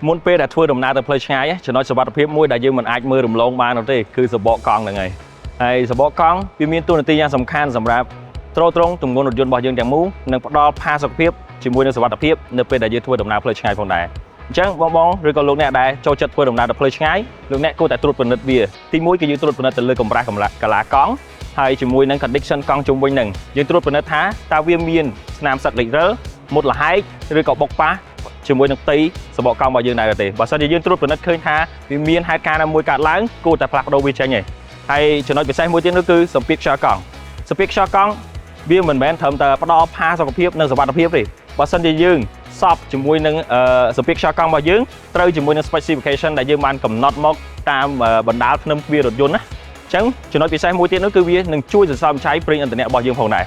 មុនពេលដែលធ្វើដំណើរទៅផ្លូវឆ្ងាយចំណុចសុវត្ថិភាពមួយដែលយើងមិនអាចមើលរំលងបាននោះទេគឺសបកកង់ហ្នឹងហើយសបកកង់វាមានតួនាទីយ៉ាងសំខាន់សម្រាប់ទ្រទ្រង់ទម្ងន់រថយន្តរបស់យើងទាំងមូលនិងផ្ដល់ផាសុកភាពជាមួយនឹងសុវត្ថិភាពនៅពេលដែលយើងធ្វើដំណើរផ្លូវឆ្ងាយផងដែរអញ្ចឹងបងឬក៏លោកអ្នកដែលចូលចិត្តធ្វើដំណើរទៅផ្លូវឆ្ងាយលោកអ្នកគួរតែត្រួតពិនិត្យវាទី1គឺយើងត្រួតពិនិត្យទៅលើកម្រាស់កាឡាកង់ហើយជាមួយនឹង condition កង់ជុំវិញហ្នឹងយើងត្រួតពិនិត្យថាតើវាមានស្នាមសឹកលេខរើមុតលហែកឬក៏បុកប៉ះជាមួយនឹងផ្ទៃសបកកង់របស់យើងដែរទេបើសិនជាយើងត្រួតពិនិត្យឃើញថាវាមានហេតុការណ៍ណាមួយកើតឡើងគួរតែផ្លាស់ប្ដូរវាចេញឯងហើយចំណុចពិសេសមួយទៀតនោះគឺសម្ពាធខ្យល់កង់សម្ពាធខ្យល់កង់វាមិនមែនត្រឹមតែផ្ដល់ផាសុកភាពនិងសុវត្ថិភាពទេបើសិនជាយើងសពជាមួយនឹងសម្ពាធខ្យល់កង់របស់យើងត្រូវជាមួយនឹង specification ដែលយើងបានកំណត់មកតាមបណ្ដាលភ្នំទ្វាររថយន្តណាអញ្ចឹងចំណុចពិសេសមួយទៀតនោះគឺវានឹងជួយសន្សំសំចៃប្រេងឥន្ធនៈរបស់យើងផងដែរ